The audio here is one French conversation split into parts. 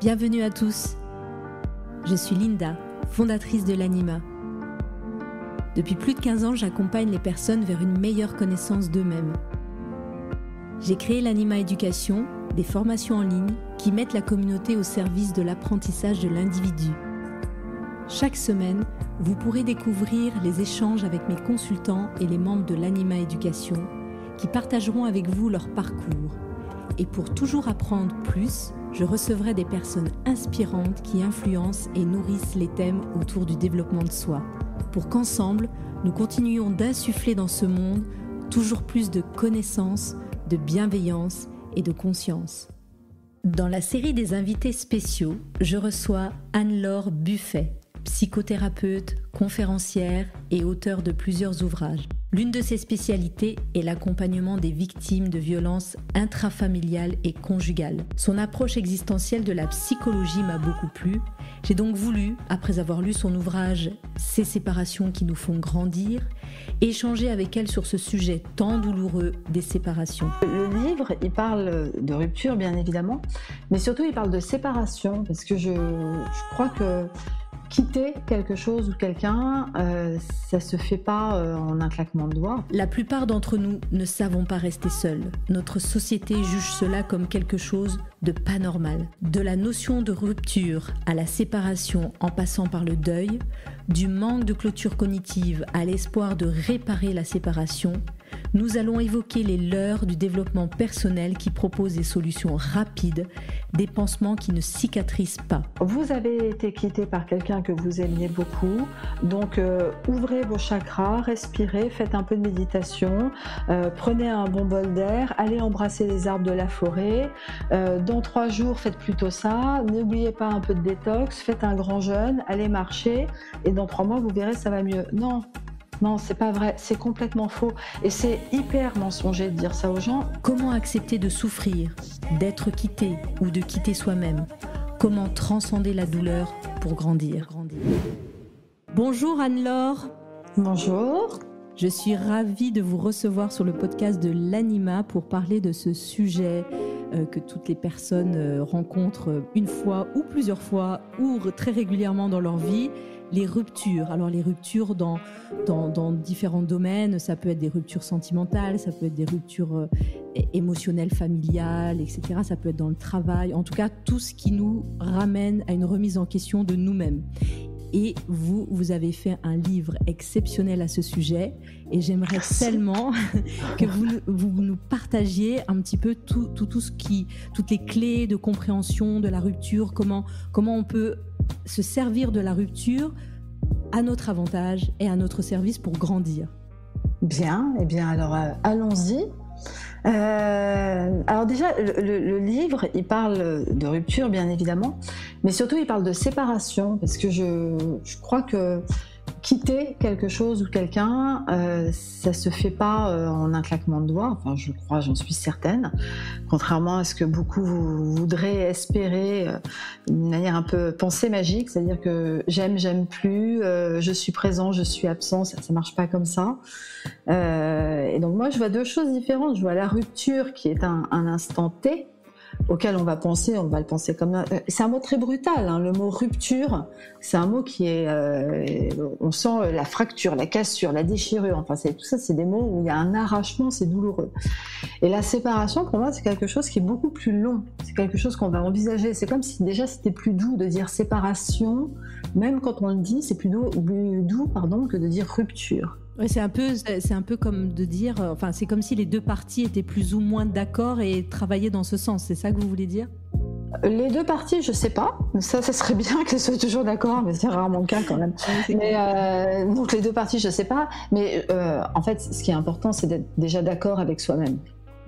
Bienvenue à tous. Je suis Linda, fondatrice de l'Anima. Depuis plus de 15 ans, j'accompagne les personnes vers une meilleure connaissance d'eux-mêmes. J'ai créé l'Anima Éducation, des formations en ligne qui mettent la communauté au service de l'apprentissage de l'individu. Chaque semaine, vous pourrez découvrir les échanges avec mes consultants et les membres de l'Anima Éducation qui partageront avec vous leur parcours. Et pour toujours apprendre plus, je recevrai des personnes inspirantes qui influencent et nourrissent les thèmes autour du développement de soi, pour qu'ensemble, nous continuions d'insuffler dans ce monde toujours plus de connaissances, de bienveillance et de conscience. Dans la série des invités spéciaux, je reçois Anne-Laure Buffet, psychothérapeute, conférencière et auteure de plusieurs ouvrages. L'une de ses spécialités est l'accompagnement des victimes de violences intrafamiliales et conjugales. Son approche existentielle de la psychologie m'a beaucoup plu. J'ai donc voulu, après avoir lu son ouvrage « Ces séparations qui nous font grandir », échanger avec elle sur ce sujet tant douloureux des séparations. Le livre, il parle de rupture, bien évidemment, mais surtout il parle de séparation, parce que je crois que quitter quelque chose ou quelqu'un, ça se fait pas en un claquement de doigts. La plupart d'entre nous ne savons pas rester seuls. Notre société juge cela comme quelque chose de pas normal. De la notion de rupture à la séparation en passant par le deuil, du manque de clôture cognitive à l'espoir de réparer la séparation, nous allons évoquer les leurres du développement personnel qui proposent des solutions rapides, des pansements qui ne cicatrisent pas. Vous avez été quitté par quelqu'un que vous aimiez beaucoup, donc ouvrez vos chakras, respirez, faites un peu de méditation, prenez un bon bol d'air, allez embrasser les arbres de la forêt. Dans 3 jours, faites plutôt ça. N'oubliez pas un peu de détox, faites un grand jeûne, allez marcher et dans 3 mois, vous verrez, ça va mieux. Non, c'est pas vrai, c'est complètement faux. Et c'est hyper mensonger de dire ça aux gens. Comment accepter de souffrir, d'être quitté ou de quitter soi-même? Comment transcender la douleur pour grandir? Bonjour Anne-Laure. Bonjour. Je suis ravie de vous recevoir sur le podcast de l'Anima pour parler de ce sujet que toutes les personnes rencontrent une fois ou plusieurs fois ou très régulièrement dans leur vie. Les ruptures. Alors les ruptures dans différents domaines, ça peut être des ruptures sentimentales, ça peut être des ruptures émotionnelles, familiales, etc. Ça peut être dans le travail. En tout cas, tout ce qui nous ramène à une remise en question de nous-mêmes. Et vous avez fait un livre exceptionnel à ce sujet. Et j'aimerais tellement que vous nous partagiez un petit peu toutes les clés de compréhension de la rupture, comment on peut se servir de la rupture à notre avantage et à notre service pour grandir. Bien, eh bien alors allons-y. Alors déjà, le livre, il parle de rupture, bien évidemment, mais surtout il parle de séparation, parce que je crois que quitter quelque chose ou quelqu'un, ça se fait pas en un claquement de doigts, enfin je crois, j'en suis certaine, contrairement à ce que beaucoup voudraient espérer d'une manière un peu pensée magique, c'est-à-dire que j'aime plus, je suis présent, je suis absent, ça marche pas comme ça. Et donc moi je vois 2 choses différentes, je vois la rupture qui est un instant T, auquel on va le penser comme... C'est un mot très brutal, hein, le mot rupture, c'est un mot qui est... on sent la fracture, la cassure, la déchirure, enfin tout ça c'est des mots où il y a un arrachement, c'est douloureux. Et la séparation, pour moi, c'est quelque chose qui est beaucoup plus long, c'est quelque chose qu'on va envisager, c'est comme si déjà c'était plus doux de dire séparation, même quand on le dit, c'est plus doux que de dire rupture. Ouais, c'est un peu comme de dire, c'est comme si les 2 parties étaient plus ou moins d'accord et travaillaient dans ce sens. C'est ça que vous voulez dire? Les 2 parties, je sais pas. Ça serait bien qu'elles soient toujours d'accord, mais c'est rarement le cas quand même. Donc les 2 parties, je sais pas. Mais en fait, ce qui est important, c'est d'être déjà d'accord avec soi-même.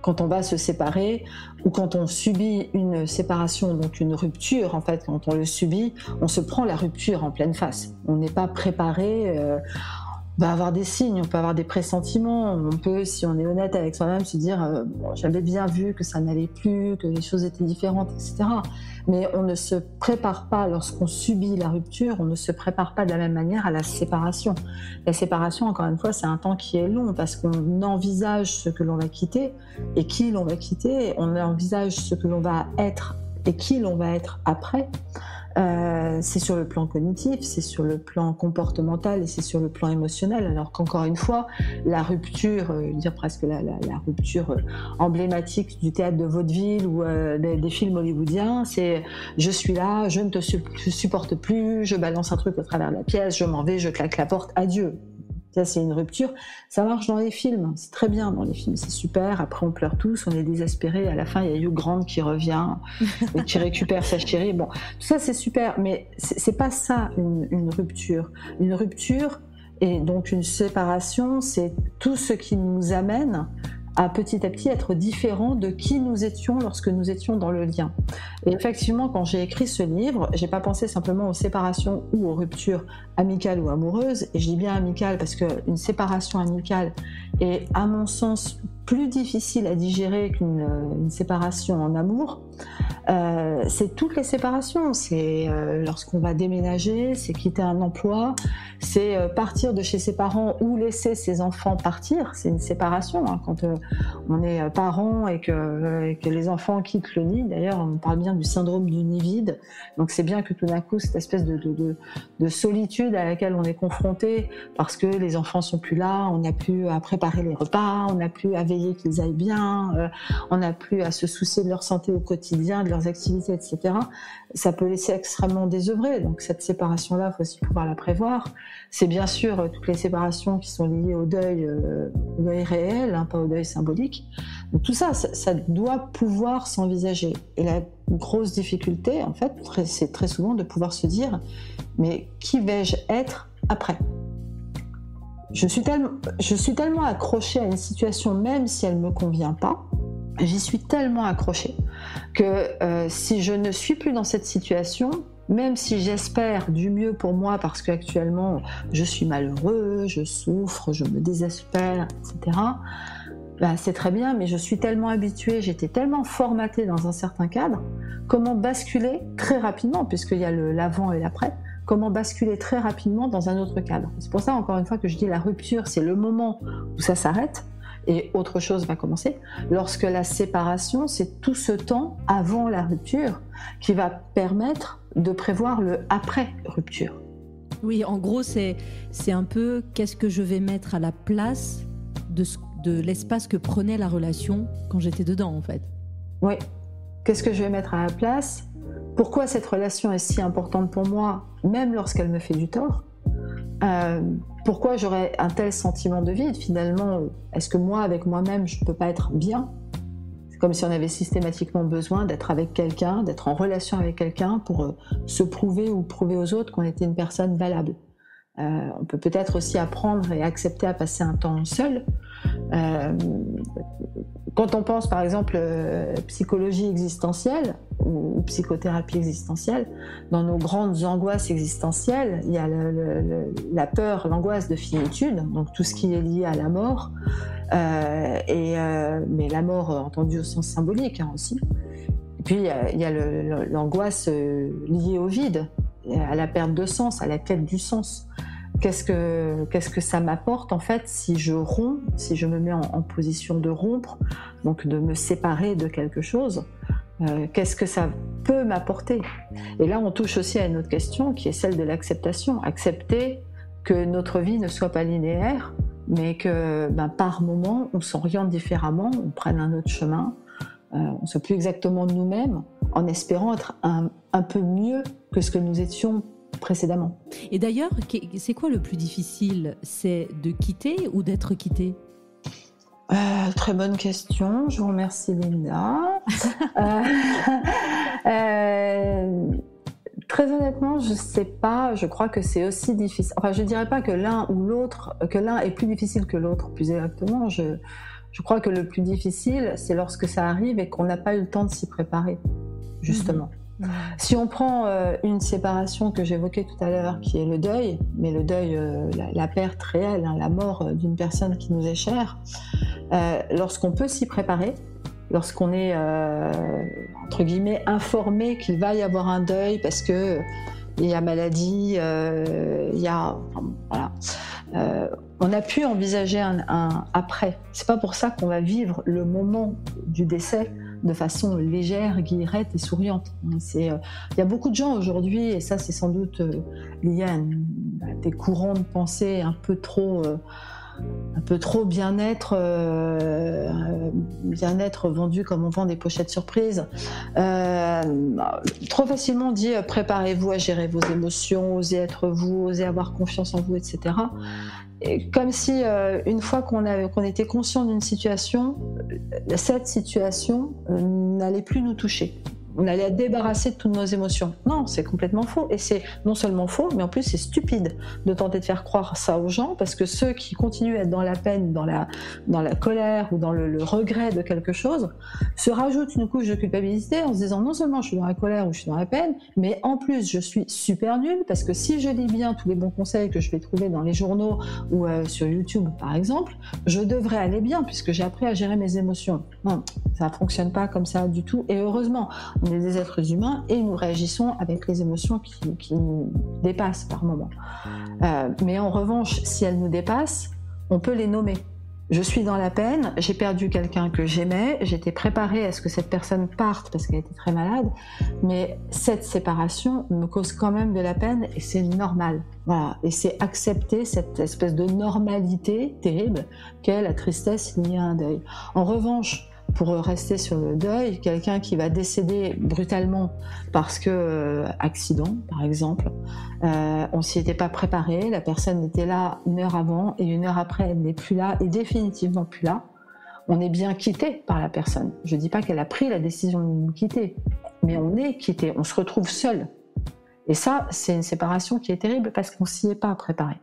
Quand on va se séparer ou quand on subit une séparation, donc une rupture, en fait, quand on le subit, on se prend la rupture en pleine face. On n'est pas préparé. On va avoir des signes, on peut avoir des pressentiments, on peut, si on est honnête avec soi-même, se dire j'avais bien vu que ça n'allait plus, que les choses étaient différentes, etc. Mais on ne se prépare pas, lorsqu'on subit la rupture, on ne se prépare pas de la même manière à la séparation. La séparation, encore une fois, c'est un temps qui est long parce qu'on envisage ce que l'on va quitter et qui l'on va quitter, on envisage ce que l'on va être et qui l'on va être après. C'est sur le plan cognitif, c'est sur le plan comportemental et c'est sur le plan émotionnel. Alors qu'encore une fois, la rupture, je veux dire presque la rupture emblématique du théâtre de vaudeville ou des films hollywoodiens, c'est je suis là, je ne te supporte plus, je balance un truc au travers de la pièce, je m'en vais, je claque la porte, adieu. Ça, c'est une rupture. Ça marche dans les films, c'est très bien dans les films, c'est super. Après, on pleure tous, on est désespérés. À la fin, il y a Hugh Grant qui revient et qui récupère sa chérie. Bon, tout ça, c'est super, mais c'est pas ça une rupture. Une rupture et donc une séparation, c'est tout ce qui nous amène à petit être différent de qui nous étions lorsque nous étions dans le lien. Et effectivement, quand j'ai écrit ce livre, j'ai pas pensé simplement aux séparations ou aux ruptures amicales ou amoureuses, et je dis bien amicales parce qu'une séparation amicale est, à mon sens, plus difficile à digérer qu'une séparation en amour. C'est toutes les séparations, c'est lorsqu'on va déménager, c'est quitter un emploi, c'est partir de chez ses parents ou laisser ses enfants partir, c'est une séparation, hein, quand on est parent et que les enfants quittent le nid. D'ailleurs, on parle bien du syndrome du nid vide, donc c'est bien que tout d'un coup cette espèce de solitude à laquelle on est confronté parce que les enfants sont plus là, on n'a plus à préparer les repas, on n'a plus à veiller qu'ils aillent bien, on n'a plus à se soucier de leur santé au quotidien, de leurs activités, etc. Ça peut laisser extrêmement désœuvré. Donc cette séparation-là, il faut aussi pouvoir la prévoir. C'est bien sûr toutes les séparations qui sont liées au deuil réel, hein, pas au deuil symbolique. Donc tout ça, ça doit pouvoir s'envisager. Et la grosse difficulté, en fait, c'est très souvent de pouvoir se dire, mais qui vais-je être après ? Je suis tellement accrochée à une situation, même si elle ne me convient pas, j'y suis tellement accrochée que si je ne suis plus dans cette situation, même si j'espère du mieux pour moi parce qu'actuellement je suis malheureux, je souffre, je me désespère, etc., ben, c'est très bien, mais je suis tellement habituée, j'étais tellement formatée dans un certain cadre, comment basculer très rapidement, puisqu'il y a l'avant et l'après, comment basculer très rapidement dans un autre cadre. C'est pour ça, encore une fois, que je dis la rupture, c'est le moment où ça s'arrête, et autre chose va commencer, lorsque la séparation, c'est tout ce temps avant la rupture qui va permettre de prévoir le après-rupture. Oui, en gros, c'est un peu qu'est-ce que je vais mettre à la place de l'espace que prenait la relation quand j'étais dedans, en fait. Oui, qu'est-ce que je vais mettre à la place ? Pourquoi cette relation est si importante pour moi, même lorsqu'elle me fait du tort ? Pourquoi j'aurais un tel sentiment de vide ? Finalement, est-ce que moi, avec moi-même, je ne peux pas être bien ? C'est comme si on avait systématiquement besoin d'être avec quelqu'un, d'être en relation avec quelqu'un pour se prouver ou prouver aux autres qu'on était une personne valable. On peut peut-être aussi apprendre et accepter à passer un temps seul. Quand on pense par exemple psychologie existentielle ou psychothérapie existentielle, dans nos grandes angoisses existentielles, il y a la peur, l'angoisse de finitude, donc tout ce qui est lié à la mort, mais la mort entendue au sens symbolique, hein, aussi. Et puis il y a l'angoisse liée au vide, à la perte de sens, à la quête du sens. Qu'est-ce que ça m'apporte en fait si je romps, si je me mets en position de rompre, donc de me séparer de quelque chose, qu'est-ce que ça peut m'apporter ? Et là on touche aussi à une autre question qui est celle de l'acceptation. Accepter que notre vie ne soit pas linéaire, mais que par moment on s'oriente différemment, on prenne un autre chemin, on ne soit plus exactement nous-mêmes, en espérant être un peu mieux que ce que nous étions précédemment. Et d'ailleurs, c'est quoi le plus difficile ? C'est de quitter ou d'être quitté ? Très bonne question, je vous remercie Linda. Très honnêtement, je ne sais pas, je crois que c'est aussi difficile. Enfin, je ne dirais pas que l'un ou l'autre, que l'un est plus difficile que l'autre, plus exactement. Je crois que le plus difficile, c'est lorsque ça arrive et qu'on n'a pas eu le temps de s'y préparer, justement. Si on prend une séparation que j'évoquais tout à l'heure, qui est le deuil, mais le deuil, la perte réelle, hein, la mort d'une personne qui nous est chère, lorsqu'on peut s'y préparer, lorsqu'on est, entre guillemets, informé qu'il va y avoir un deuil parce que il y a maladie, il y a... Voilà. On a pu envisager un après. C'est pas pour ça qu'on va vivre le moment du décès de façon légère, guillerette et souriante. Il y a beaucoup de gens aujourd'hui, et ça c'est sans doute lié à des courants de pensée un peu trop bien-être vendu comme on vend des pochettes surprises. Trop facilement dit préparez-vous à gérer vos émotions, osez être vous, osez avoir confiance en vous, etc. Et comme si une fois qu'on était conscient d'une situation, cette situation n'allait plus nous toucher. On allait être débarrassé de toutes nos émotions. Non, c'est complètement faux. Et c'est non seulement faux, mais en plus c'est stupide de tenter de faire croire ça aux gens, parce que ceux qui continuent à être dans la peine, dans la colère ou dans le regret de quelque chose, se rajoutent une couche de culpabilité en se disant non seulement je suis dans la colère ou je suis dans la peine, mais en plus je suis super nulle, parce que si je lis bien tous les bons conseils que je vais trouver dans les journaux ou sur YouTube par exemple, je devrais aller bien puisque j'ai appris à gérer mes émotions. Non, ça ne fonctionne pas comme ça du tout. Et heureusement, on est des êtres humains et nous réagissons avec les émotions qui nous dépassent par moments. Mais en revanche, si elles nous dépassent, on peut les nommer. Je suis dans la peine, j'ai perdu quelqu'un que j'aimais, j'étais préparée à ce que cette personne parte parce qu'elle était très malade, mais cette séparation me cause quand même de la peine et c'est normal. Voilà. Et c'est accepter cette espèce de normalité terrible qu'est la tristesse liée à un deuil. En revanche, pour rester sur le deuil, quelqu'un qui va décéder brutalement parce que accident, par exemple, on s'y était pas préparé, la personne était là 1 heure avant et 1 heure après elle n'est plus là et définitivement plus là. On est bien quitté par la personne. Je dis pas qu'elle a pris la décision de nous quitter, mais on est quitté, on se retrouve seul. Et ça, c'est une séparation qui est terrible parce qu'on s'y est pas préparé.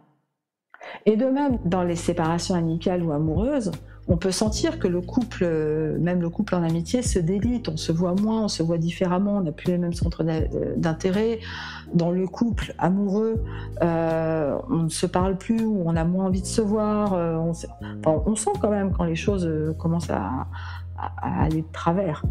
Et de même, dans les séparations amicales ou amoureuses, on peut sentir que le couple, même le couple en amitié, se délite, on se voit moins, on se voit différemment, on n'a plus les mêmes centres d'intérêt. Dans le couple amoureux, on ne se parle plus, ou on a moins envie de se voir. On sent quand même quand les choses commencent à aller de travers.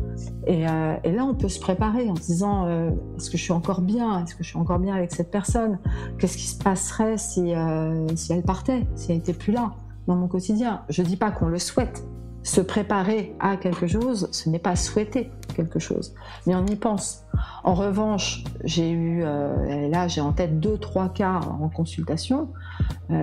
Et là, on peut se préparer en se disant est-ce que je suis encore bien ? Est-ce que je suis encore bien avec cette personne ? Qu'est-ce qui se passerait si elle partait, si elle n'était plus là dans mon quotidien ? Je ne dis pas qu'on le souhaite. Se préparer à quelque chose, ce n'est pas souhaiter quelque chose, mais on y pense. En revanche, j'ai en tête 2-3 cas en consultation,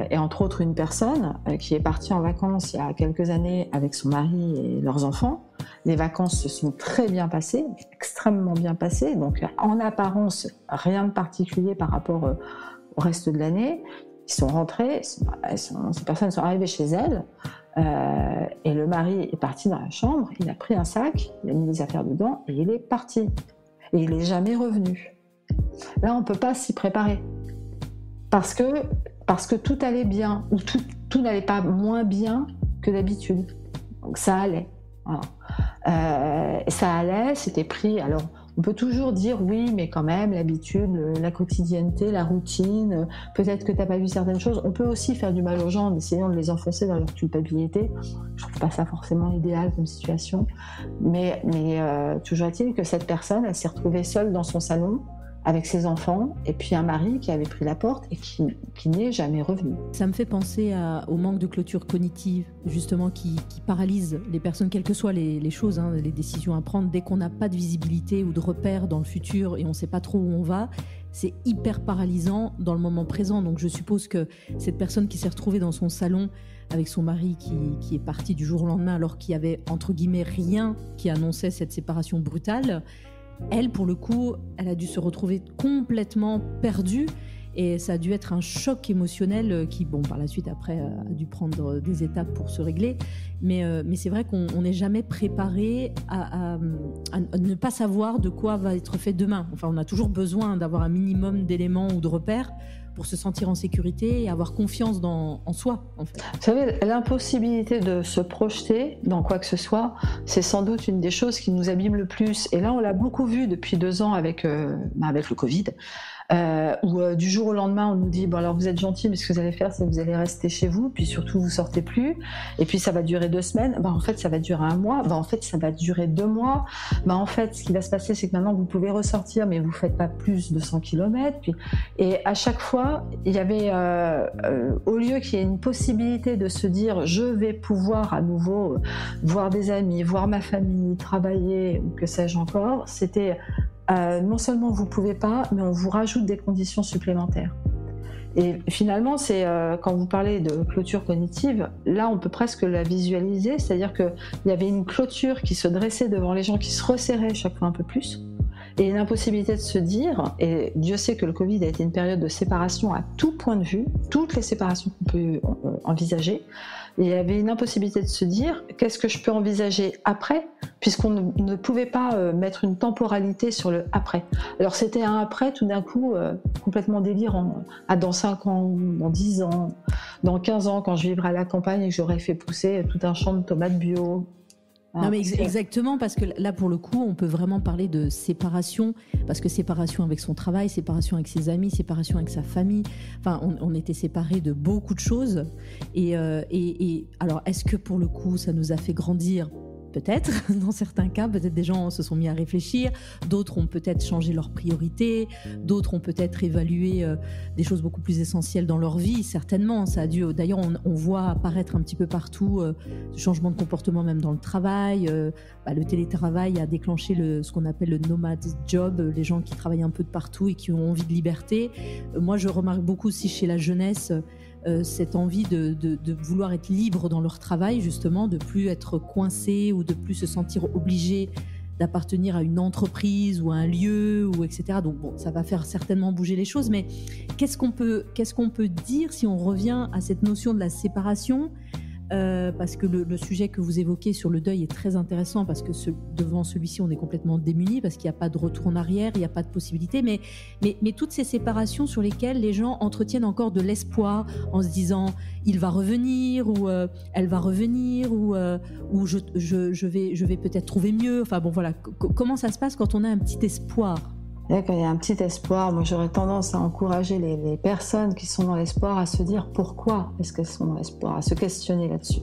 et entre autres une personne qui est partie en vacances il y a quelques années avec son mari et leurs enfants. Les vacances se sont très bien passées, extrêmement bien passées, donc en apparence rien de particulier par rapport au reste de l'année. Ils sont rentrés, ces personnes sont arrivées chez elles, et le mari est parti dans la chambre, il a pris un sac, il a mis les affaires dedans et il est parti. Et il n'est jamais revenu. Là, on ne peut pas s'y préparer. Parce que tout allait bien, ou tout n'allait pas moins bien que d'habitude. Donc ça allait. Voilà. Ça allait, c'était pris. Alors, on peut toujours dire oui, mais quand même, l'habitude, la quotidienneté, la routine, peut-être que tu n'as pas vu certaines choses. On peut aussi faire du mal aux gens en essayant de les enfoncer dans leur culpabilité. Je ne trouve pas ça forcément idéal comme situation. Mais toujours est-il que cette personne, elle s'est retrouvée seule dans son salon, avec ses enfants, et puis un mari qui avait pris la porte et qui n'est jamais revenu. Ça me fait penser au manque de clôture cognitive, justement, qui paralyse les personnes, quelles que soient les choses, les décisions à prendre. Dès qu'on n'a pas de visibilité ou de repères dans le futur et on ne sait pas trop où on va, c'est hyper paralysant dans le moment présent. Donc je suppose que cette personne qui s'est retrouvée dans son salon avec son mari qui est parti du jour au lendemain alors qu'il y avait, entre guillemets, rien qui annonçait cette séparation brutale, elle, pour le coup, elle a dû se retrouver complètement perdue et ça a dû être un choc émotionnel qui, par la suite, après, a dû prendre des étapes pour se régler. Mais c'est vrai qu'on n'est jamais préparé à ne pas savoir de quoi va être fait demain. Enfin, on a toujours besoin d'avoir un minimum d'éléments ou de repères pour se sentir en sécurité et avoir confiance en soi, en fait. Vous savez, l'impossibilité de se projeter dans quoi que ce soit, c'est sans doute une des choses qui nous abîme le plus. Et là, on l'a beaucoup vu depuis 2 ans avec le Covid. Ou du jour au lendemain, on nous dit bon alors vous êtes gentil, mais ce que vous allez faire, c'est que vous allez rester chez vous, puis surtout vous sortez plus, et puis ça va durer 2 semaines. En fait, ça va durer 1 mois. En fait, ça va durer 2 mois. En fait, ce qui va se passer, c'est que maintenant vous pouvez ressortir, mais vous faites pas plus de 100 km. Et à chaque fois, il y avait au lieu qu'il y ait une possibilité de se dire je vais pouvoir à nouveau voir des amis, voir ma famille, travailler ou que sais-je encore, c'était non seulement vous pouvez pas, mais on vous rajoute des conditions supplémentaires. Et finalement, c'est quand vous parlez de clôture cognitive, là on peut presque la visualiser, c'est-à-dire qu'il y avait une clôture qui se dressait devant les gens, qui se resserrait chaque fois un peu plus, et une impossibilité de se dire, et Dieu sait que le Covid a été une période de séparation à tout point de vue, toutes les séparations qu'on peut envisager, et il y avait une impossibilité de se dire qu'est-ce que je peux envisager après, puisqu'on ne pouvait pas mettre une temporalité sur le après. Alors c'était un après tout d'un coup complètement délirant. Dans 5 ans, dans 10 ans, dans 15 ans, quand je vivrai à la campagne et que j'aurai fait pousser tout un champ de tomates bio. Non mais exactement, parce que là pour le coup on peut vraiment parler de séparation, parce que séparation avec son travail, séparation avec ses amis, séparation avec sa famille, enfin on était séparés de beaucoup de choses et alors est-ce que pour le coup ça nous a fait grandir? Peut-être, dans certains cas, peut-être des gens se sont mis à réfléchir, d'autres ont peut-être changé leurs priorités, d'autres ont peut-être évalué des choses beaucoup plus essentielles dans leur vie, certainement. Ça a dû, d'ailleurs, on voit apparaître un petit peu partout ce changement de comportement même dans le travail. Le télétravail a déclenché ce qu'on appelle le nomad job, les gens qui travaillent un peu de partout et qui ont envie de liberté. Moi, je remarque beaucoup aussi chez la jeunesse cette envie de vouloir être libre dans leur travail, justement, de plus être coincé ou de plus se sentir obligé d'appartenir à une entreprise ou à un lieu, ou etc. Donc bon, ça va faire certainement bouger les choses, mais qu'est-ce qu'on peut dire si on revient à cette notion de la séparation ? Parce que le sujet que vous évoquez sur le deuil est très intéressant, parce que devant celui-ci on est complètement démunis, parce qu'il n'y a pas de retour en arrière, il n'y a pas de possibilité, mais toutes ces séparations sur lesquelles les gens entretiennent encore de l'espoir en se disant il va revenir, ou elle va revenir, ou je vais peut-être trouver mieux, enfin bon voilà, comment ça se passe quand on a un petit espoir ? Quand il y a un petit espoir, moi j'aurais tendance à encourager les personnes qui sont dans l'espoir à se dire pourquoi est-ce qu'elles sont dans l'espoir, à se questionner là-dessus.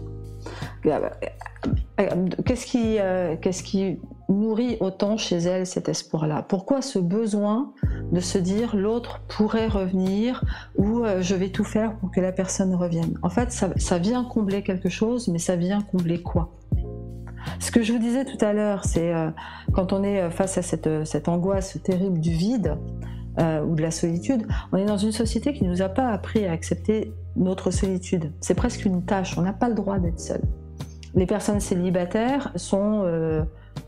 Qu'est-ce qui nourrit autant chez elles cet espoir-là ? Pourquoi ce besoin de se dire l'autre pourrait revenir, ou je vais tout faire pour que la personne revienne ? En fait, ça vient combler quelque chose, mais ça vient combler quoi ? Ce que je vous disais tout à l'heure, c'est quand on est face à cette angoisse terrible du vide ou de la solitude, on est dans une société qui ne nous a pas appris à accepter notre solitude. C'est presque une tâche, on n'a pas le droit d'être seul. Les personnes célibataires sont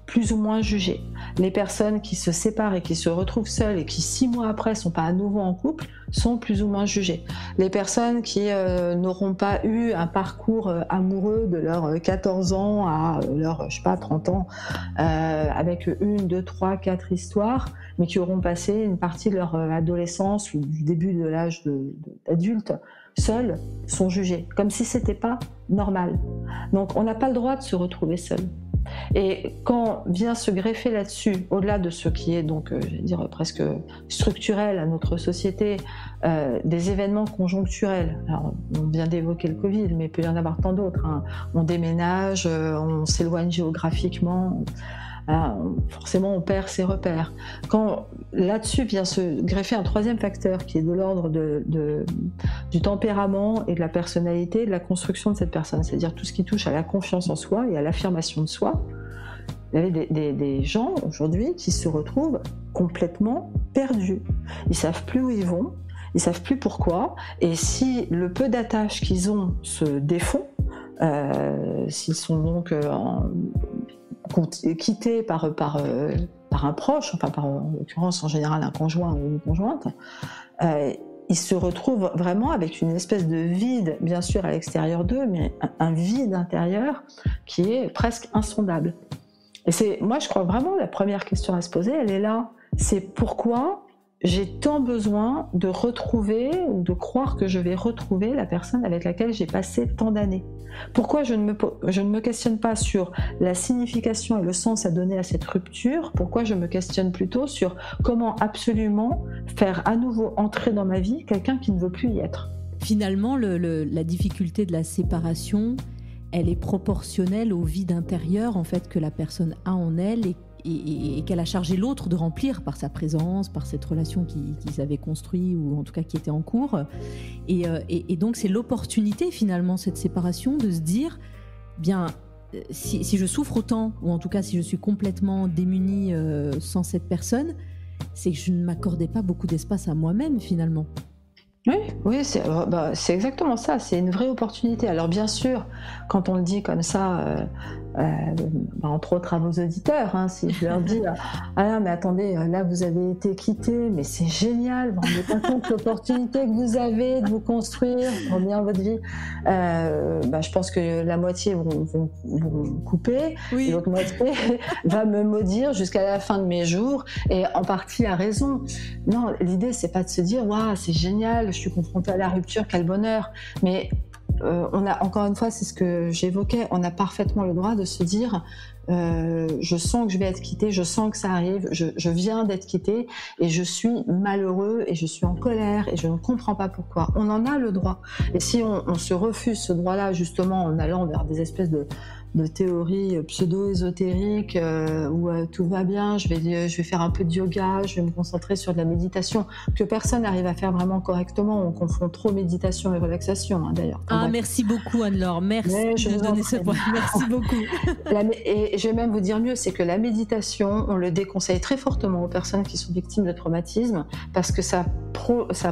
plus ou moins jugées. Les personnes qui se séparent et qui se retrouvent seules et qui 6 mois après ne sont pas à nouveau en couple sont plus ou moins jugées. Les personnes qui n'auront pas eu un parcours amoureux de leurs 14 ans à leurs 30 ans avec 1, 2, 3, 4 histoires, mais qui auront passé une partie de leur adolescence ou du début de l'âge d'adulte seules, sont jugées, comme si c'était pas normal. Donc on n'a pas le droit de se retrouver seul. Et quand vient se greffer là-dessus, au-delà de ce qui est donc, presque structurel à notre société, des événements conjoncturels. Alors, on vient d'évoquer le Covid, mais il peut y en avoir tant d'autres. Hein. On déménage, on s'éloigne géographiquement. Forcément, on perd ses repères. Quand là-dessus vient se greffer un troisième facteur qui est de l'ordre du tempérament et de la personnalité, de la construction de cette personne, c'est-à-dire tout ce qui touche à la confiance en soi et à l'affirmation de soi. Il y avait des gens aujourd'hui qui se retrouvent complètement perdus. Ils ne savent plus où ils vont, ils ne savent plus pourquoi, et si le peu d'attache qu'ils ont se défont, s'ils sont donc quittés par un proche, en l'occurrence en général un conjoint ou une conjointe, ils se retrouvent vraiment avec une espèce de vide, bien sûr à l'extérieur d'eux, mais un vide intérieur qui est presque insondable. Et moi je crois vraiment la première question à se poser, elle est là, c'est pourquoi j'ai tant besoin de retrouver ou de croire que je vais retrouver la personne avec laquelle j'ai passé tant d'années. Pourquoi je ne me questionne pas sur la signification et le sens à donner à cette rupture? Pourquoi je me questionne plutôt sur comment absolument faire à nouveau entrer dans ma vie quelqu'un qui ne veut plus y être? Finalement, la difficulté de la séparation, elle est proportionnelle au vide intérieur en fait, que la personne a en elle et qu'elle a chargé l'autre de remplir par sa présence, par cette relation qu'ils avaient construite ou en tout cas qui était en cours. Et donc c'est l'opportunité finalement, cette séparation, de se dire, bien, si je souffre autant, ou en tout cas si je suis complètement démunie sans cette personne, c'est que je ne m'accordais pas beaucoup d'espace à moi-même finalement. Oui, c'est exactement ça, c'est une vraie opportunité. Alors bien sûr, quand on le dit comme ça, entre autres à vos auditeurs, hein, si je leur dis « Ah là, mais attendez, là vous avez été quittés, mais c'est génial, vous ne vous rendez pas compte l'opportunité que vous avez de vous construire pour bien votre vie », je pense que la moitié vont couper, et l'autre moitié va me maudire jusqu'à la fin de mes jours, et en partie à raison. Non, l'idée c'est pas de se dire « Waouh, c'est génial, je suis confrontée à la rupture, quel bonheur », mais on a, encore une fois, c'est ce que j'évoquais, on a parfaitement le droit de se dire je sens que je vais être quittée, je sens que ça arrive, je viens d'être quittée et je suis malheureux et je suis en colère et je ne comprends pas pourquoi. On en a le droit. Et si on se refuse ce droit-là, justement, en allant vers des espèces de théories pseudo-ésotériques où tout va bien, je vais faire un peu de yoga, je vais me concentrer sur de la méditation, que personne n'arrive à faire vraiment correctement. On confond trop méditation et relaxation, hein, d'ailleurs. Merci beaucoup Anne-Laure, merci de donner ce point. Merci beaucoup. Et je vais même vous dire mieux, c'est que la méditation, on le déconseille très fortement aux personnes qui sont victimes de traumatisme, parce que ça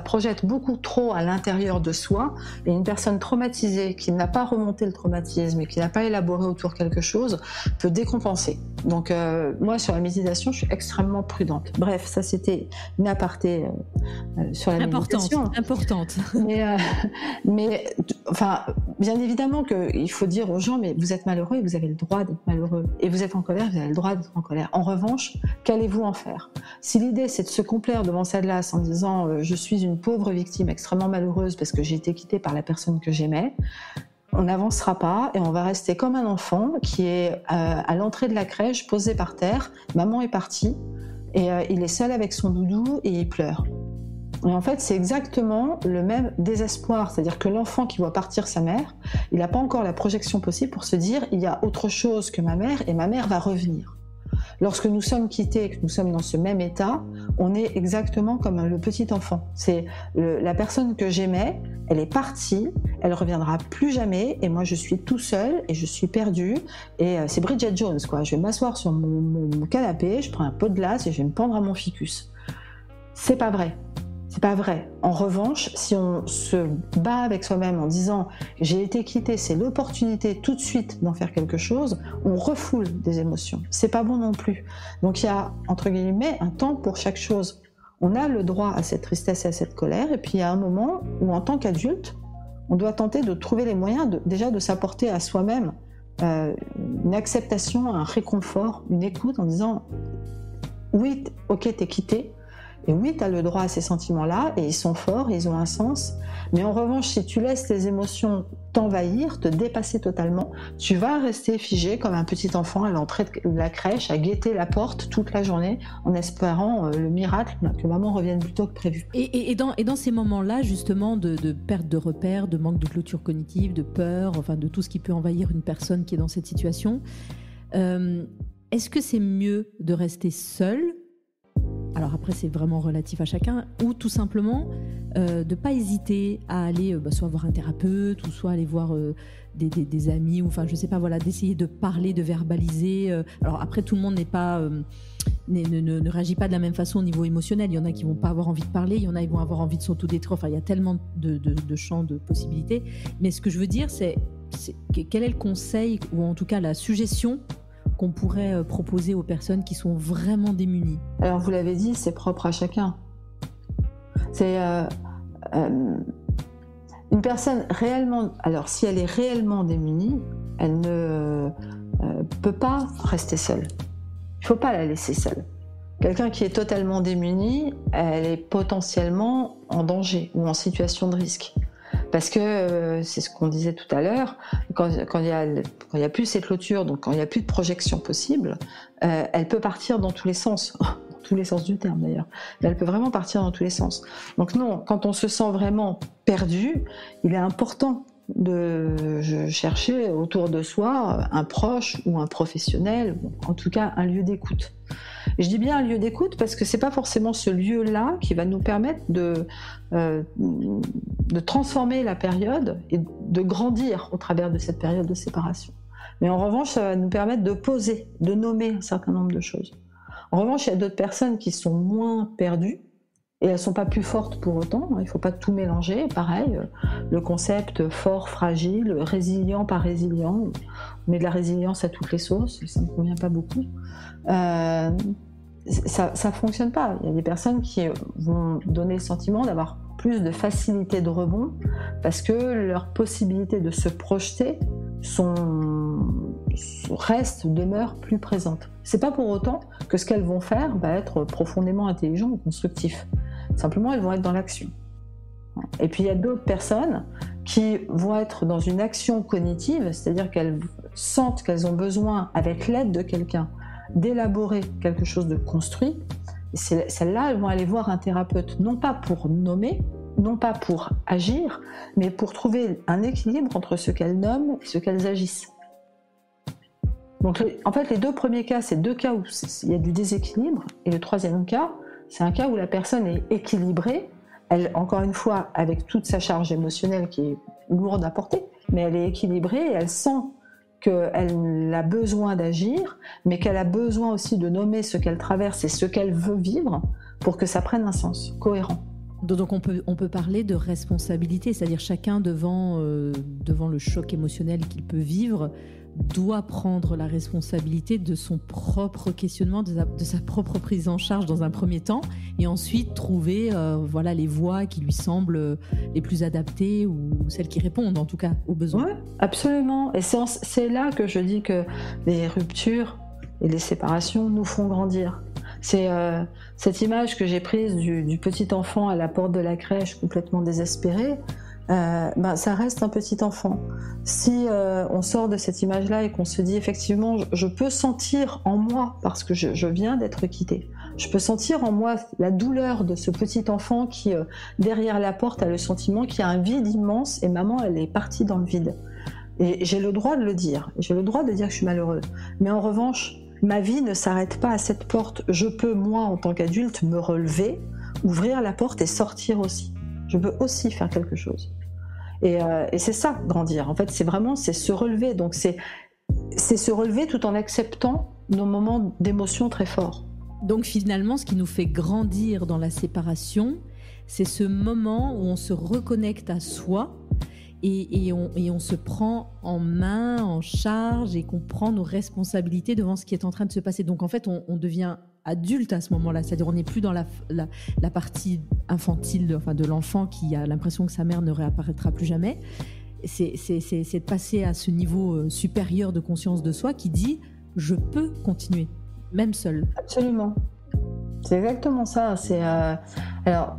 projette beaucoup trop à l'intérieur de soi, et une personne traumatisée qui n'a pas remonté le traumatisme et qui n'a pas élaboré autour quelque chose peut décompenser. Donc moi sur la méditation je suis extrêmement prudente. Bref, ça c'était une aparté sur la méditation. Importante. Mais enfin, bien évidemment qu'il faut dire aux gens, mais vous êtes malheureux et vous avez le droit d'être malheureux. Et vous êtes en colère, vous avez le droit d'être en colère. En revanche, qu'allez-vous en faire? Si l'idée c'est de se complaire devant sa glace en disant je suis une pauvre victime extrêmement malheureuse parce que j'ai été quittée par la personne que j'aimais, on n'avancera pas et on va rester comme un enfant qui est à l'entrée de la crèche, posé par terre, maman est partie et il est seul avec son doudou et il pleure. Et en fait, c'est exactement le même désespoir, c'est-à-dire que l'enfant qui voit partir sa mère, il n'a pas encore la projection possible pour se dire il y a autre chose que ma mère et ma mère va revenir. Lorsque nous sommes quittés et que nous sommes dans ce même état, on est exactement comme le petit enfant. C'est la personne que j'aimais, elle est partie, elle reviendra plus jamais, et moi je suis tout seul et je suis perdu. Et c'est Bridget Jones, quoi. Je vais m'asseoir sur mon canapé, je prends un pot de glace et je vais me pendre à mon ficus. C'est pas vrai. C'est pas vrai. En revanche, si on se bat avec soi-même en disant « j'ai été quitté, c'est l'opportunité tout de suite d'en faire quelque chose », on refoule des émotions. C'est pas bon non plus. Donc il y a, entre guillemets, un temps pour chaque chose. On a le droit à cette tristesse et à cette colère, et puis il y a un moment où, en tant qu'adulte, on doit tenter de trouver les moyens déjà de s'apporter à soi-même une acceptation, un réconfort, une écoute en disant « oui, ok, t'es quitté ». Et oui, tu as le droit à ces sentiments-là, et ils sont forts, et ils ont un sens. Mais en revanche, si tu laisses tes émotions t'envahir, te dépasser totalement, tu vas rester figé comme un petit enfant à l'entrée de la crèche, à guetter la porte toute la journée, en espérant le miracle que maman revienne plus tôt que prévu. Et dans ces moments-là, justement, de perte de repères, de manque de clôture cognitive, de peur, enfin de tout ce qui peut envahir une personne qui est dans cette situation, est-ce que c'est mieux de rester seul ? Alors après, c'est vraiment relatif à chacun, ou tout simplement de ne pas hésiter à aller soit voir un thérapeute, ou soit aller voir des amis, ou enfin je sais pas, voilà, d'essayer de parler, de verbaliser. Alors après, tout le monde ne réagit pas de la même façon au niveau émotionnel. Il y en a qui vont pas avoir envie de parler, il y en a qui vont avoir envie de s'autodétruire. Enfin, il y a tellement de champs de possibilités. Mais ce que je veux dire, c'est quel est le conseil, ou en tout cas la suggestion qu'on pourrait proposer aux personnes qui sont vraiment démunies? Alors vous l'avez dit, c'est propre à chacun. C'est une personne réellement... Alors si elle est réellement démunie, elle ne peut pas rester seule. Il ne faut pas la laisser seule. Quelqu'un qui est totalement démuni, elle est potentiellement en danger ou en situation de risque. Parce que c'est ce qu'on disait tout à l'heure, quand il y a plus ces clôtures, donc quand il n'y a plus de projection possible, elle peut partir dans tous les sens, dans tous les sens du terme d'ailleurs, mais elle peut vraiment partir dans tous les sens. Donc non, quand on se sent vraiment perdu, il est important de chercher autour de soi un proche ou un professionnel, ou en tout cas un lieu d'écoute. Et je dis bien un lieu d'écoute parce que c'est pas forcément ce lieu-là qui va nous permettre de transformer la période et de grandir au travers de cette période de séparation. Mais en revanche, ça va nous permettre de poser, de nommer un certain nombre de choses. En revanche, il y a d'autres personnes qui sont moins perdues et elles ne sont pas plus fortes pour autant. Il ne faut pas tout mélanger. Pareil, le concept fort, fragile, résilient, pas résilient. On met de la résilience à toutes les sauces, ça ne me convient pas beaucoup. Ça ne fonctionne pas. Il y a des personnes qui vont donner le sentiment d'avoir plus de facilité de rebond parce que leurs possibilités de se projeter demeurent plus présentes. C'est pas pour autant que ce qu'elles vont faire va être profondément intelligent ou constructif. Simplement, elles vont être dans l'action. Et puis il y a d'autres personnes qui vont être dans une action cognitive, c'est-à-dire qu'elles sentent qu'elles ont besoin, avec l'aide de quelqu'un, d'élaborer quelque chose de construit. Et celles-là, elles vont aller voir un thérapeute, non pas pour nommer, non pas pour agir, mais pour trouver un équilibre entre ce qu'elles nomment et ce qu'elles agissent. Donc en fait, les deux premiers cas, c'est deux cas où il y a du déséquilibre, et le troisième cas, c'est un cas où la personne est équilibrée, elle, encore une fois, avec toute sa charge émotionnelle qui est lourde à porter, mais elle est équilibrée et elle sent qu'elle a besoin d'agir, mais qu'elle a besoin aussi de nommer ce qu'elle traverse et ce qu'elle veut vivre pour que ça prenne un sens cohérent. Donc on peut parler de responsabilité, c'est-à-dire chacun devant le choc émotionnel qu'il peut vivre doit prendre la responsabilité de son propre questionnement, de sa propre prise en charge dans un premier temps, et ensuite trouver les voies qui lui semblent les plus adaptées ou celles qui répondent en tout cas aux besoins. Oui, absolument. Et c'est là que je dis que les ruptures et les séparations nous font grandir. C'est cette image que j'ai prise du petit enfant à la porte de la crèche complètement désespéré. Ça reste un petit enfant. Si on sort de cette image-là et qu'on se dit effectivement, je peux sentir en moi, parce que je viens d'être quittée, je peux sentir en moi la douleur de ce petit enfant qui, derrière la porte, a le sentiment qu'il y a un vide immense et maman, elle est partie dans le vide. Et j'ai le droit de le dire, j'ai le droit de dire que je suis malheureuse. Mais en revanche, ma vie ne s'arrête pas à cette porte. Je peux, moi, en tant qu'adulte, me relever, ouvrir la porte et sortir aussi. Je peux aussi faire quelque chose. Et c'est ça, grandir. En fait, c'est se relever. Donc, c'est se relever tout en acceptant nos moments d'émotion très forts. Donc, finalement, ce qui nous fait grandir dans la séparation, c'est ce moment où on se reconnecte à soi et on se prend en main, en charge et qu'on prend nos responsabilités devant ce qui est en train de se passer. Donc, en fait, on devient adulte à ce moment-là, c'est-à-dire on n'est plus dans la partie infantile de l'enfant qui a l'impression que sa mère ne réapparaîtra plus jamais. C'est de passer à ce niveau supérieur de conscience de soi qui dit « je peux continuer, même seul ». Absolument. C'est exactement ça. Alors,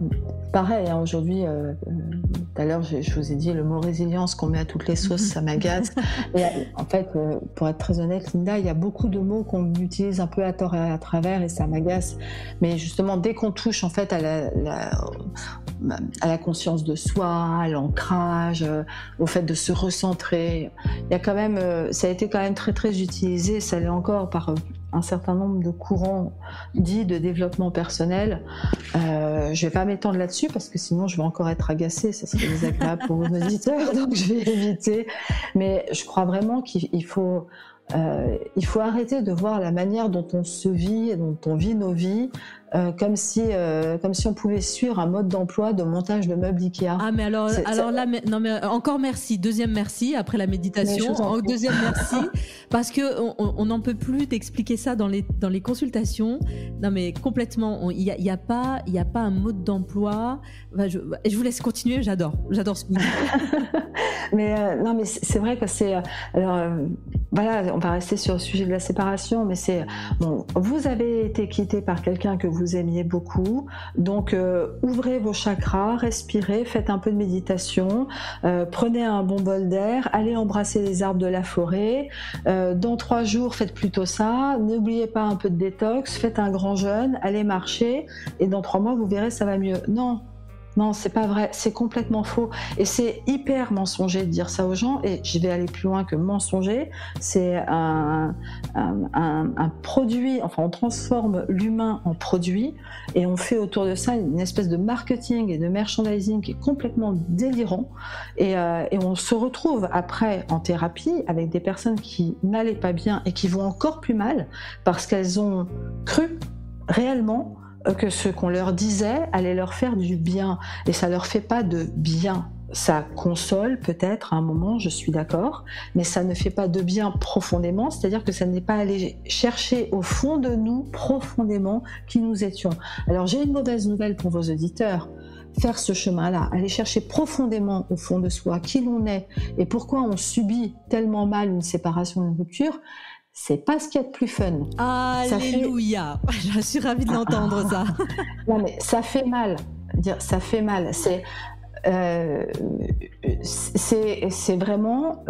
pareil, aujourd'hui, tout à l'heure, je vous ai dit le mot résilience qu'on met à toutes les sauces, ça m'agace. Et en fait, pour être très honnête, Linda, il y a beaucoup de mots qu'on utilise un peu à tort et à travers et ça m'agace. Mais justement, dès qu'on touche en fait à la conscience de soi, à l'ancrage, au fait de se recentrer, il y a quand même, ça a été quand même très très utilisé, ça l'est encore par un certain nombre de courants dits de développement personnel. Je vais pas m'étendre là-dessus parce que sinon je vais encore être agacée, ça serait désagréable pour vos auditeurs, donc je vais éviter. Mais je crois vraiment qu'il faut arrêter de voir la manière dont on se vit et dont on vit nos vies comme si on pouvait suivre un mode d'emploi de montage de meubles Ikea. Ah mais alors là, mais encore merci. Deuxième merci après la méditation. Deuxième merci parce que on n'en peut plus d'expliquer ça dans les consultations. Non mais complètement. Il y a pas un mode d'emploi. Je vous laisse continuer. J'adore ce que vous dites. Mais non mais c'est vrai que c'est alors. Voilà, on va rester sur le sujet de la séparation, mais c'est bon. Vous avez été quitté par quelqu'un que vous aimiez beaucoup, donc ouvrez vos chakras, respirez, faites un peu de méditation, prenez un bon bol d'air, allez embrasser les arbres de la forêt. Dans 3 jours, faites plutôt ça. N'oubliez pas un peu de détox, faites un grand jeûne, allez marcher, et dans 3 mois, vous verrez, ça va mieux. Non, c'est pas vrai, c'est complètement faux. Et c'est hyper mensonger de dire ça aux gens, et je vais aller plus loin que mensonger. C'est un produit, enfin on transforme l'humain en produit, et on fait autour de ça une espèce de marketing et de merchandising qui est complètement délirant. Et on se retrouve après en thérapie avec des personnes qui n'allaient pas bien et qui vont encore plus mal, parce qu'elles ont cru réellement que ce qu'on leur disait allait leur faire du bien, et ça leur fait pas de bien. Ça console peut-être à un moment, je suis d'accord, mais ça ne fait pas de bien profondément, c'est-à-dire que ça n'est pas aller chercher au fond de nous profondément qui nous étions. Alors j'ai une mauvaise nouvelle pour vos auditeurs. Faire ce chemin-là, aller chercher profondément au fond de soi qui l'on est et pourquoi on subit tellement mal une séparation, une rupture, c'est pas ce qu'il y a de plus fun. Alléluia. Je suis ravie de l'entendre, ça. Non, mais ça fait mal. Ça fait mal. C'est vraiment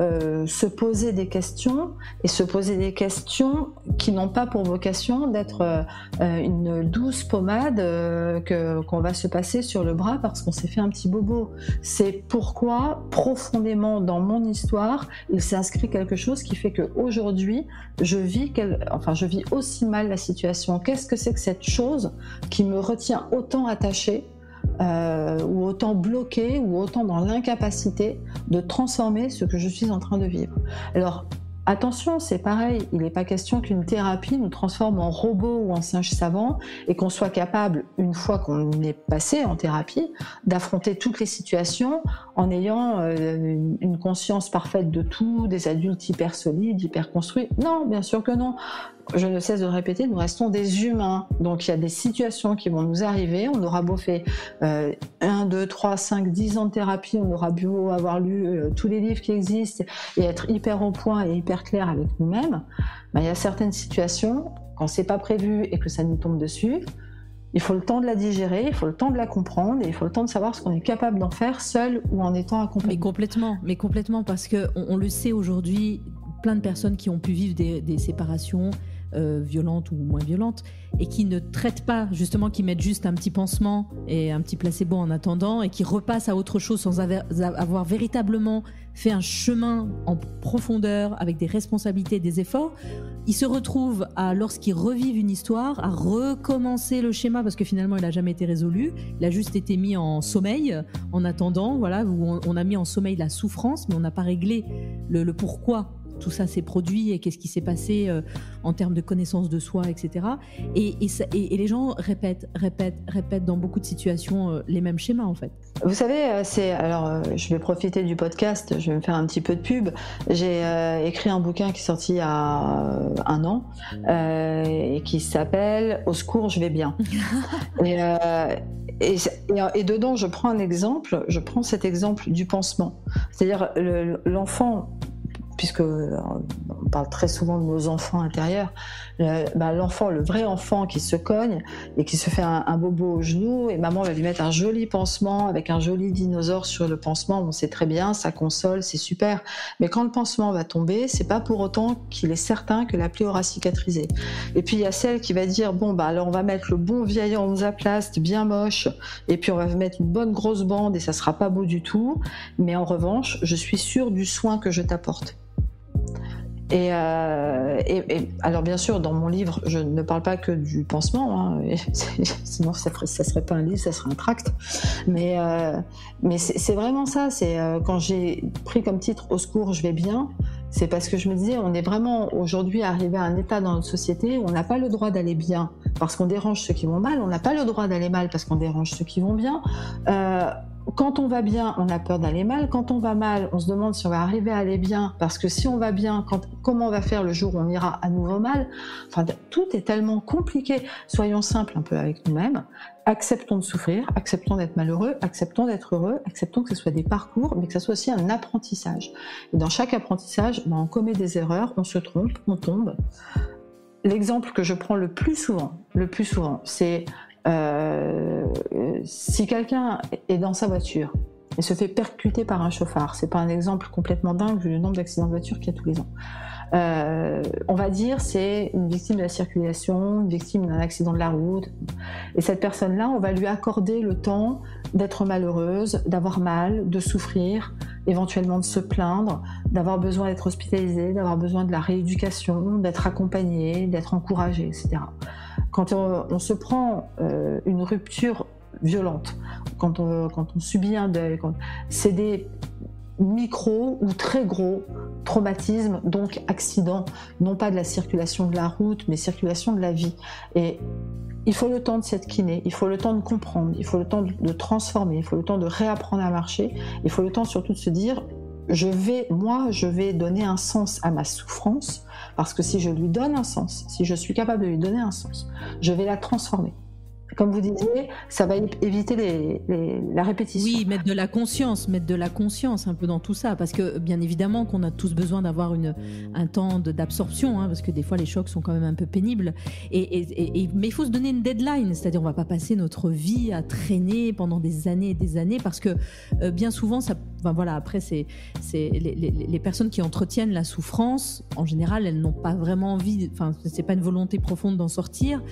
se poser des questions, et se poser des questions qui n'ont pas pour vocation d'être une douce pommade qu'on va se passer sur le bras parce qu'on s'est fait un petit bobo. C'est pourquoi profondément dans mon histoire il s'est inscrit quelque chose qui fait qu'aujourd'hui je vis aussi mal la situation. Qu'est-ce que c'est que cette chose qui me retient autant attachée, ou autant bloqué, ou autant dans l'incapacité de transformer ce que je suis en train de vivre. Alors attention, c'est pareil, il n'est pas question qu'une thérapie nous transforme en robot ou en singe savant, et qu'on soit capable, une fois qu'on est passé en thérapie, d'affronter toutes les situations en ayant une conscience parfaite de tout, des adultes hyper solides, hyper construits. Non, bien sûr que non. Je ne cesse de le répéter, nous restons des humains. Donc il y a des situations qui vont nous arriver, on aura beau faire 1, 2, 3, 5, 10 ans de thérapie, on aura beau avoir lu tous les livres qui existent et être hyper au point et hyper clair avec nous-mêmes, il y a certaines situations, quand c'est pas prévu et que ça nous tombe dessus, il faut le temps de la digérer, il faut le temps de la comprendre, et il faut le temps de savoir ce qu'on est capable d'en faire seul ou en étant accompagné. Mais complètement, parce qu'on le sait aujourd'hui, plein de personnes qui ont pu vivre des séparations violentes ou moins violentes, et qui ne traitent pas, justement, qui mettent juste un petit pansement et un petit placebo en attendant, et qui repassent à autre chose sans avoir véritablement fait un chemin en profondeur avec des responsabilités, des efforts. Ils se retrouvent lorsqu'ils revivent une histoire, à recommencer le schéma, parce que finalement il n'a jamais été résolu, il a juste été mis en sommeil en attendant, voilà, où on a mis en sommeil la souffrance, mais on n'a pas réglé le pourquoi tout ça s'est produit et qu'est-ce qui s'est passé en termes de connaissance de soi, etc. Et les gens répètent dans beaucoup de situations les mêmes schémas, en fait. Vous savez, je vais profiter du podcast, je vais me faire un petit peu de pub. J'ai écrit un bouquin qui est sorti il y a 1 an et qui s'appelle « Au secours, je vais bien ». Et dedans, je prends cet exemple du pansement. C'est-à-dire l'enfant, puisque on parle très souvent de nos enfants intérieurs, l'enfant, le vrai enfant qui se cogne et qui se fait un bobo au genou, et maman va lui mettre un joli pansement avec un joli dinosaure sur le pansement, on sait très bien, ça console, c'est super. Mais quand le pansement va tomber, c'est pas pour autant qu'il est certain que la plaie aura cicatrisé. Et puis il y a celle qui va dire, alors on va mettre le bon vieil Hansaplast bien moche, et puis on va mettre une bonne grosse bande et ça sera pas beau du tout, mais en revanche, je suis sûre du soin que je t'apporte. Et alors bien sûr, dans mon livre, je ne parle pas que du pansement, sinon ça serait pas un livre, ça serait un tract. Mais c'est vraiment ça. C'est quand j'ai pris comme titre « Au secours, je vais bien », c'est parce que je me disais, on est vraiment aujourd'hui arrivé à un état dans notre société où on n'a pas le droit d'aller bien parce qu'on dérange ceux qui vont mal, on n'a pas le droit d'aller mal parce qu'on dérange ceux qui vont bien. quand on va bien, on a peur d'aller mal. Quand on va mal, on se demande si on va arriver à aller bien, parce que si on va bien, comment on va faire le jour où on ira à nouveau mal? Enfin, tout est tellement compliqué. Soyons simples un peu avec nous-mêmes. Acceptons de souffrir, acceptons d'être malheureux, acceptons d'être heureux, acceptons que ce soit des parcours, mais que ce soit aussi un apprentissage. Et dans chaque apprentissage, on commet des erreurs, on se trompe, on tombe. L'exemple que je prends le plus souvent, c'est si quelqu'un est dans sa voiture et se fait percuter par un chauffard. C'est pas un exemple complètement dingue vu le nombre d'accidents de voiture qu'il y a tous les ans. On va dire c'est une victime de la circulation, une victime d'un accident de la route. Et cette personne-là, on va lui accorder le temps d'être malheureuse, d'avoir mal, de souffrir, éventuellement de se plaindre, d'avoir besoin d'être hospitalisée, d'avoir besoin de la rééducation, d'être accompagnée, d'être encouragée, etc. Quand on se prend une rupture violente, quand on subit un deuil, c'est des micro ou très gros traumatismes, donc accidents, non pas de la circulation de la route, mais circulation de la vie. Et il faut le temps de s'être kiné, il faut le temps de comprendre, il faut le temps de transformer, il faut le temps de réapprendre à marcher, il faut le temps surtout de se dire je vais donner un sens à ma souffrance, parce que si je lui donne un sens, si je suis capable de lui donner un sens, je vais la transformer. Comme vous disiez, ça va éviter la répétition. Oui, mettre de la conscience un peu dans tout ça, parce que bien évidemment qu'on a tous besoin d'avoir un temps d'absorption, parce que des fois les chocs sont quand même un peu pénibles. Mais il faut se donner une deadline, c'est-à-dire on va pas passer notre vie à traîner pendant des années et des années, parce que bien souvent, après c'est les personnes qui entretiennent la souffrance, en général, elles n'ont pas vraiment envie, c'est pas une volonté profonde d'en sortir.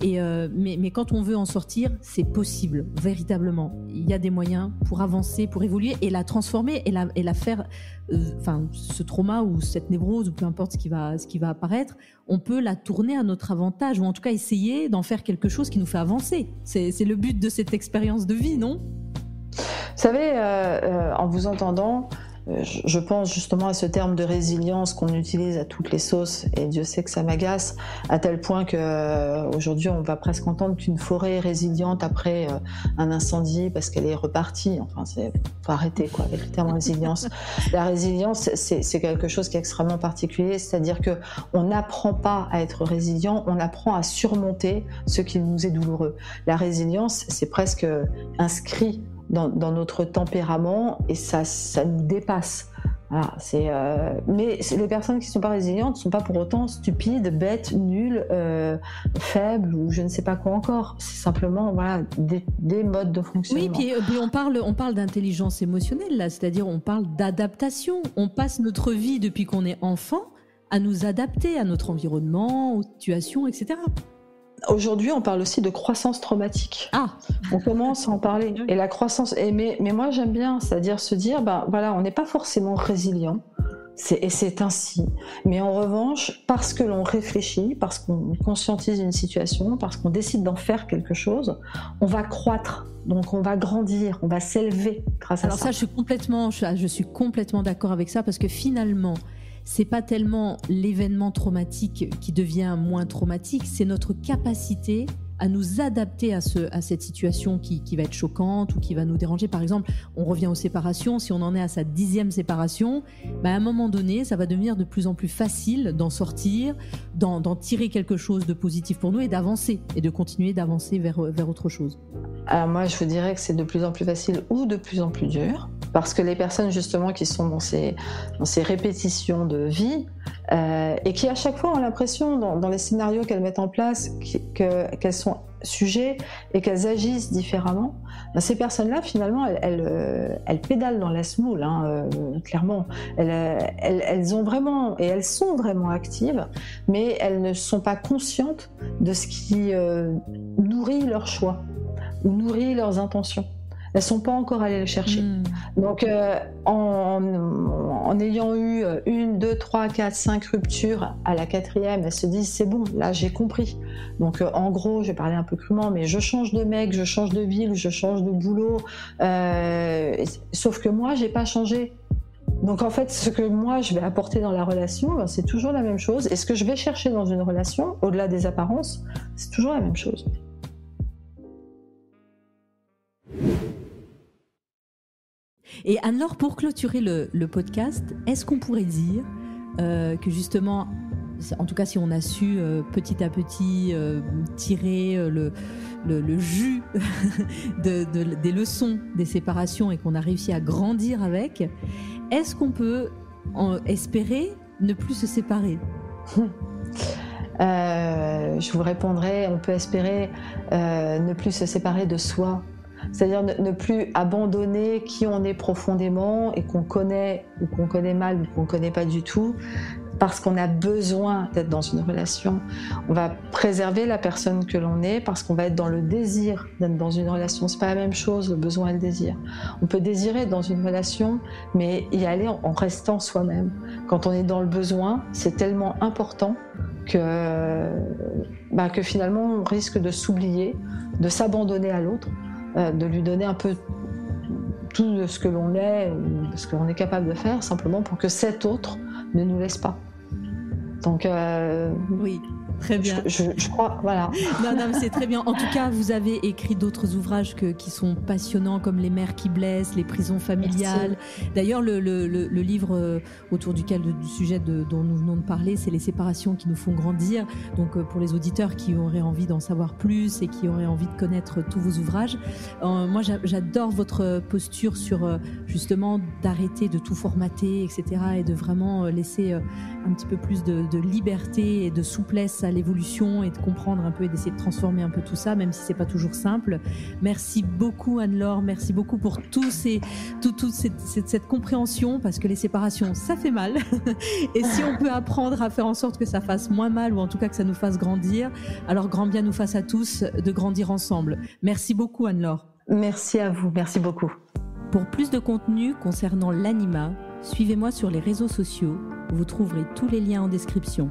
Mais quand on veut en sortir, c'est possible, véritablement. Il y a des moyens pour avancer, pour évoluer et la transformer et la faire, ce trauma ou cette névrose ou peu importe ce qui va apparaître, on peut la tourner à notre avantage ou en tout cas essayer d'en faire quelque chose qui nous fait avancer. C'est le but de cette expérience de vie, non ? Vous savez, en vous entendant, je pense justement à ce terme de résilience qu'on utilise à toutes les sauces, et Dieu sait que ça m'agace, à tel point qu'aujourd'hui on va presque entendre qu'une forêt est résiliente après un incendie parce qu'elle est repartie. Enfin, faut arrêter quoi avec le terme résilience. La résilience, c'est quelque chose qui est extrêmement particulier, c'est-à-dire que on n'apprend pas à être résilient, on apprend à surmonter ce qui nous est douloureux. La résilience, c'est presque inscrit dans notre tempérament et ça nous dépasse. Voilà, mais les personnes qui ne sont pas résilientes ne sont pas pour autant stupides, bêtes, nulles, faibles ou je ne sais pas quoi encore. C'est simplement des modes de fonctionnement. Oui, puis on parle d'intelligence émotionnelle là, c'est-à-dire on parle d'adaptation. On passe notre vie depuis qu'on est enfant à nous adapter à notre environnement, aux situations, etc. Aujourd'hui, on parle aussi de croissance traumatique. On commence à en parler. Et la croissance, mais moi j'aime bien, c'est-à-dire se dire, on n'est pas forcément résilient, et c'est ainsi. Mais en revanche, parce que l'on réfléchit, parce qu'on conscientise une situation, parce qu'on décide d'en faire quelque chose, on va croître. Donc on va grandir, on va s'élever grâce à ça. Alors ça, je suis complètement d'accord avec ça, parce que finalement, c'est pas tellement l'événement traumatique qui devient moins traumatique, c'est notre capacité à nous adapter à cette situation qui va être choquante ou qui va nous déranger. Par exemple, on revient aux séparations. Si on en est à sa 10e séparation, à un moment donné, ça va devenir de plus en plus facile d'en sortir, d'en tirer quelque chose de positif pour nous et d'avancer, et de continuer d'avancer vers autre chose. Alors moi, je vous dirais que c'est de plus en plus facile ou de plus en plus dur, parce que les personnes justement qui sont dans ces répétitions de vie et qui à chaque fois ont l'impression dans les scénarios qu'elles mettent en place qu'elles sont sujets et qu'elles agissent différemment, ces personnes-là finalement elles pédalent dans la semoule, clairement. Elles ont vraiment et elles sont vraiment actives, mais elles ne sont pas conscientes de ce qui nourrit leur choix ou nourrit leurs intentions. Elles ne sont pas encore allées le chercher. Donc, en ayant eu 1, 2, 3, 4, 5 ruptures, à la 4e, elles se disent c'est bon, là j'ai compris. Donc, en gros, je vais parler un peu crûment, mais je change de mec, je change de ville, je change de boulot. Sauf que moi, j'ai pas changé. Donc en fait, ce que moi je vais apporter dans la relation, c'est toujours la même chose. Et ce que je vais chercher dans une relation, au-delà des apparences, c'est toujours la même chose. Et Anne-Laure, pour clôturer le podcast, est-ce qu'on pourrait dire que justement, en tout cas si on a su petit à petit tirer le jus des leçons des séparations et qu'on a réussi à grandir avec, est-ce qu'on peut espérer ne plus se séparer ? Je vous répondrai, on peut espérer ne plus se séparer de soi. C'est-à-dire ne plus abandonner qui on est profondément et qu'on connaît ou qu'on connaît mal ou qu'on ne connaît pas du tout, parce qu'on a besoin d'être dans une relation. On va préserver la personne que l'on est parce qu'on va être dans le désir d'être dans une relation. C'est pas la même chose, le besoin et le désir. On peut désirer être dans une relation, mais y aller en restant soi-même. Quand on est dans le besoin, c'est tellement important que finalement on risque de s'oublier, de s'abandonner à l'autre, de lui donner un peu tout de ce que l'on est ou de ce que l'on est capable de faire, simplement pour que cet autre ne nous laisse pas. Donc oui, très bien. Je crois, voilà. Non, mais c'est très bien. En tout cas, vous avez écrit d'autres ouvrages qui sont passionnants, comme Les mères qui blessent, Les prisons familiales. Merci. D'ailleurs, le livre autour du sujet dont nous venons de parler, c'est Les séparations qui nous font grandir. Donc, pour les auditeurs qui auraient envie d'en savoir plus et qui auraient envie de connaître tous vos ouvrages, moi, j'adore votre posture sur justement d'arrêter de tout formater, etc., et de vraiment laisser un petit peu plus de liberté et de souplesse à l'évolution et de comprendre un peu et d'essayer de transformer un peu tout ça, même si c'est pas toujours simple. Merci beaucoup Anne-Laure, merci beaucoup pour toute cette compréhension, parce que les séparations, ça fait mal. Et si on peut apprendre à faire en sorte que ça fasse moins mal, ou en tout cas que ça nous fasse grandir, alors grand bien nous fasse à tous de grandir ensemble. Merci beaucoup Anne-Laure. Merci à vous, merci beaucoup. Pour plus de contenu concernant l'anima, suivez-moi sur les réseaux sociaux. Vous trouverez tous les liens en description.